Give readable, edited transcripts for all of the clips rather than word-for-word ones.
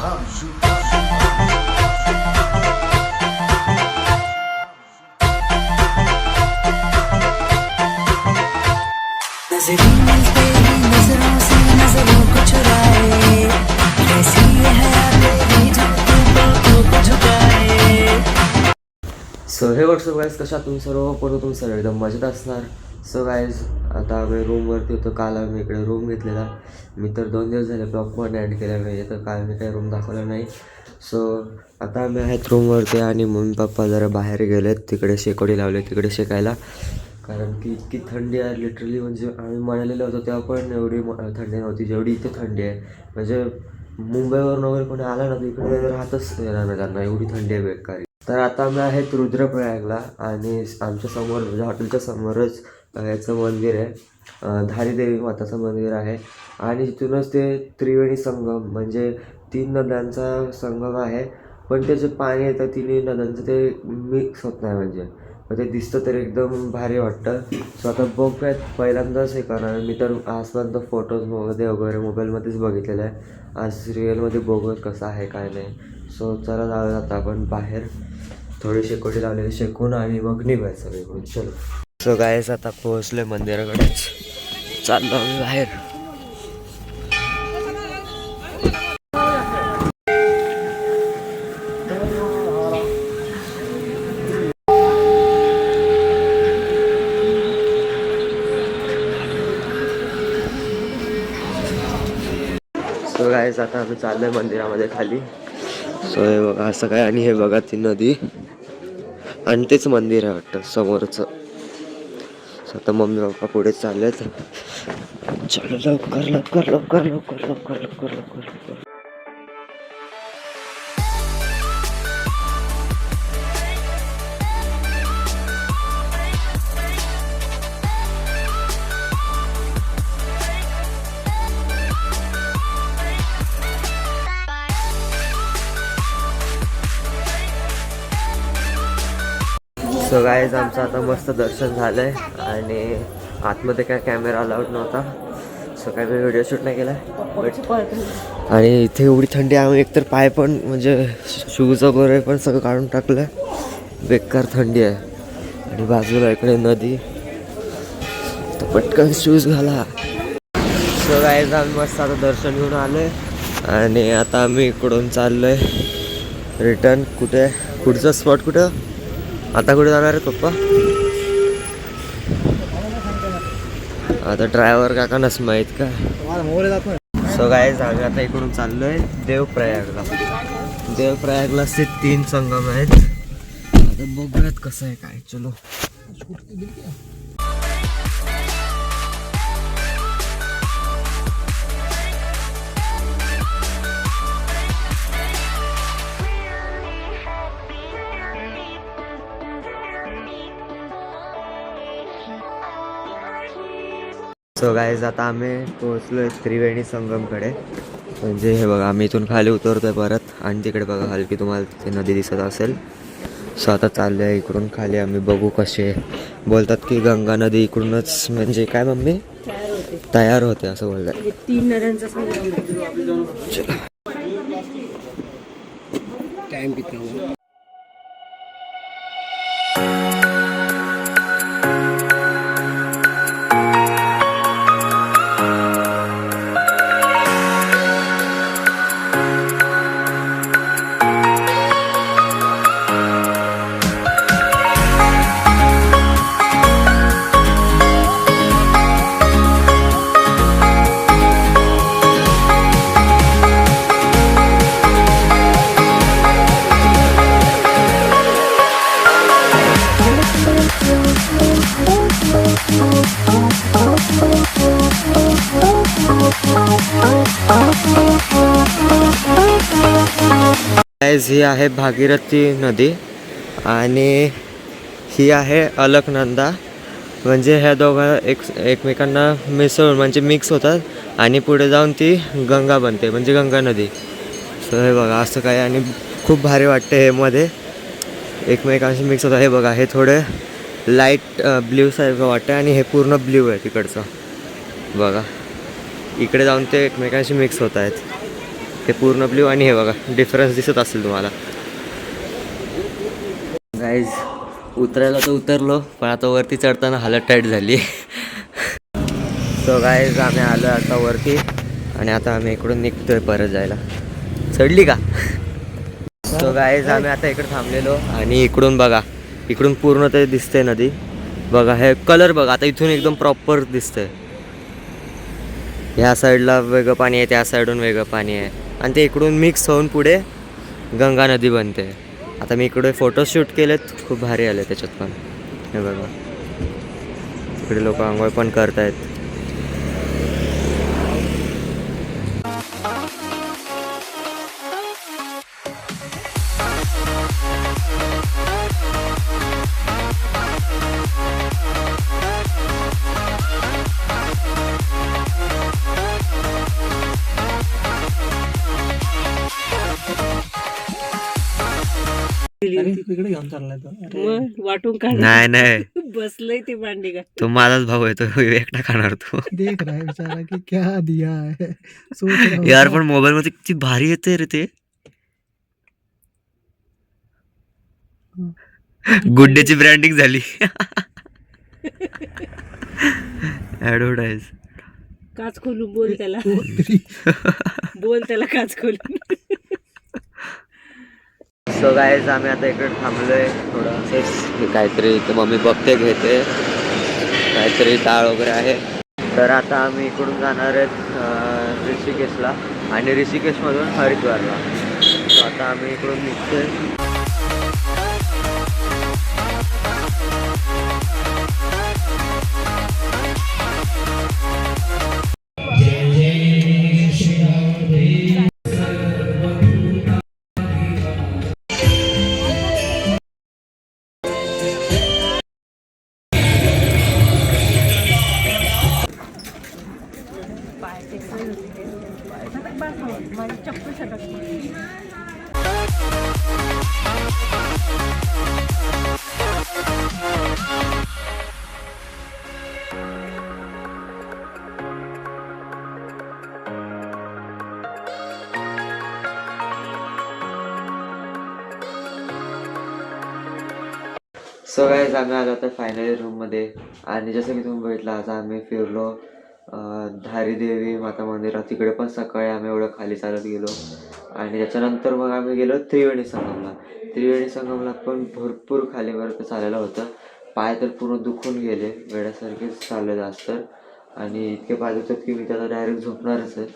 So हे WhatsApp guys, कशा तुम्ही सर्व? पूर्ण तुम्ही सर्व एकदम मजेत असणार. सो गाईज, आता आम्ही रूमवरती होतो. काल आम्ही इकडे रूम घेतलेला. मी तर 2 दिवस झाले ब्लॉग पण ॲड केला नाही, तर काल मी काही रूम दाखवला नाही. सो आता आम्ही आहेत रूमवरती आणि मम्मी पप्पा जरा बाहेर गेलेत, तिकडे शेकोडी लावले तिकडे शेकायला. कारण की इतकी थंडी आहे लिटरली. म्हणजे आम्ही म्हणालेलो होतो तेव्हा पण एवढी थंडी नव्हती जेवढी इथे थंडी आहे. म्हणजे मुंबईवरून वगैरे कोणी आला ना तर इकडे राहतच येणार नाही त्यांना, एवढी थंडी आहे बेकारी. तर आता आम्ही आहेत रुद्रप्रयागला आणि आमच्या समोर म्हणजे हॉटेलच्या समोरच याचं मंदिर आहे, धारीदेवी माताचं मंदिर आहे. आणि तिथूनच ते त्रिवेणी संगम म्हणजे 3 नद्यांचा संगम आहे. पण ते जे पाणी येतं 3 नद्यांचं ते मिक्स होत नाही, म्हणजे ते दिसतं तर एकदम भारी वाटतं. सो आता बघूयात, पहिल्यांदाच हे करणार. मी तर आजपर्यंत फोटोजमध्ये वगैरे मोबाईलमध्येच बघितलेलं आहे. आज रिअलमध्ये बघूयात कसं आहे काय नाही. सो चला जाऊया आता आपण बाहेर, थोडी शेकोटी लावलेली शेकून आणि मग निघायचं वेगळं. चलो. सो गायस, आता पोहोचले मंदिराकडेच, चाललो आम्ही बाहेर. सो गायस, आता आम्ही चाललोय मंदिरामध्ये खाली. सो हे बघा असं काय, आणि हे बघा ती नदी आणि तेच मंदिर आहे वाटतं समोरचं. सो आता मम्मी पप्पा पुढे चाललेत. चलो लवकर लवकर लवकर लवकर लवकर लवकर लवकर लवकर. सो गाईज, आमचं आता मस्त दर्शन झालं आहे आणि आतमध्ये काय कॅमेरा अलाउड नव्हता, सो काय मी व्हिडिओ शूट नाही केला. बट आणि इथे एवढी थंडी आहे, एकतर पाय पण म्हणजे शूज वगैरे पण सगळं काढून टाकलं, बेकार थंडी आहे. आणि बाजूला इकडे नदी, तर पटकन शूज घाला. सो गाईज, आम्ही मस्त आता दर्शन घेऊन आलो आहे आणि आता आम्ही इकडून चाललो आहे रिटर्न. कुठे पुढचा स्पॉट कुठं? आता कुठे जाणार आहे पप्पा? आता ड्रायव्हर काकांनाच माहीत का. सो गाईज, आम्ही आता इकडून चाललो आहे देवप्रयागला. देवप्रयागला 3 संगम आहेत. आता बघूयात कसं आहे काय. चलो. सो गाईज, आता आम्ही पोहोचलो आहे त्रिवेणी संगमकडे. म्हणजे हे बघा, आम्ही इथून खाली उतरतो आहे परत, आणि तिकडे बघा हलकी तुम्हाला तिथे नदी दिसत असेल. सो आता चाललो आहे इकडून खाली. आम्ही बघू कसे बोलतात की गंगा नदी इकडूनच म्हणजे काय मम्मी तयार होते असं बोलतात. 3 नद्यांचा संगम. टाइम कितना? ही आहे भागीरथी नदी आणि ही आहे अलकनंदा. म्हणजे ह्या दोघा एकमेकांना मिसळून म्हणजे मिक्स होतात आणि पुढे जाऊन ती गंगा बनते, म्हणजे गंगा नदी. सो हे बघा असं काय, आणि खूप भारी वाटते हे मध्ये एकमेकांशी मिक्स होतं. हे बघा, हे थोडे लाईट ब्ल्यू सारखं वाटतं आणि हे पूर्ण ब्ल्यू आहे तिकडचं. बघा इकडे जाऊन ते एकमेकांशी मिक्स होत आहेत. हे पूर्ण ब्ल्यू आणि हे बघा डिफरन्स दिसत असेल तुम्हाला. गाईज उतरायला तर उतरलो पण आता वरती चढताना हालत टाईट झाली. सो गाईज आम्ही आलो आता वरती आणि आता आम्ही इकडून निघतोय परत जायला. चढली का? सो गाईज आम्ही आता इकडे थांबलेलो आणि इकडून बघा, इकडून पूर्ण ते दिसतंय नदी बघा. हे कलर बघा, आता इथून एकदम प्रॉपर दिसतंय. ह्या साईडला वेगळं पाणी आहे, त्या साईडून वेगळं पाणी आहे आणि ते इकडून मिक्स होऊन पुढे गंगा नदी बनते. आता मी इकडे फोटोशूट केलेत, खूप भारी आले त्याच्यात पण. हे बघा इकडे लोक आंघोळ पण करतायत. तिकडे घेऊन चाललाय तो. मग वाटून काढ. नाही नाही, बसलंय ती भांडी का. तो माझाच भाऊ आहे, तो एकटा खाणार तो. देख रहा है बेचारा की क्या दिया है. सोच रहा होगा. यार पण मोबाईल मध्ये किती भारी येते रे ते. गुड्डेची ब्रँडिंग झाली. ऍडव्हर्टाईज. काच खोलून बोल त्याला. तरी बोल त्याला काच खोलून. सो गाईज आम्ही आता इकडे थांबलोय थोडं असंच, काहीतरी इथे मम्मी बघते घेते काहीतरी डाळ वगैरे आहे. तर आता आम्ही इकडून जाणार आहेत ऋषिकेशला आणि ऋषिकेशमधून हरिद्वारला. सो आता आम्ही इकडून निघतोय. सो गाईज आम्ही आलो आता फायनली रूममध्ये आणि जसं की तुम्ही बघितलं आज आम्ही फिरलो धारी देवी माता मंदिरात. तिकडे पण सकाळी आम्ही एवढं खाली चालत गेलो आणि त्याच्यानंतर मग आम्ही गेलो त्रिवेणी संगमला. त्रिवेणी संगमला पण भरपूर खालीवरती चाललेलं होतं. पाय तर पूर्ण दुखून गेले, वेड्यासारखेच चालले जास्त आणि इतके पाय दुखतात की मी त्याला डायरेक्ट झोपणारच आहे.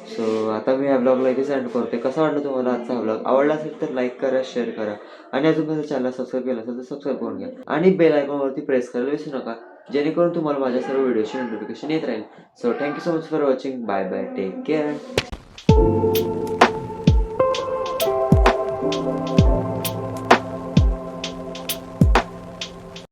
सो आता मी या ब्लॉगला इथे सेंड करते. कसा वाटलं तुम्हाला आजचा हा ब्लॉग? आवडला असेल तर लाईक करा, शेअर करा आणि अजून माझ्या चॅनलला सबस्क्राईब केलं असेल तर सबस्क्राईब करून घ्या आणि बेल आयकॉनवरती प्रेस करायला विसरू नका, जेणेकरून तुम्हाला माझ्या सर्व व्हिडिओची नोटिफिकेशन येत राहील. So thank you so much for watching. Bye bye, take care.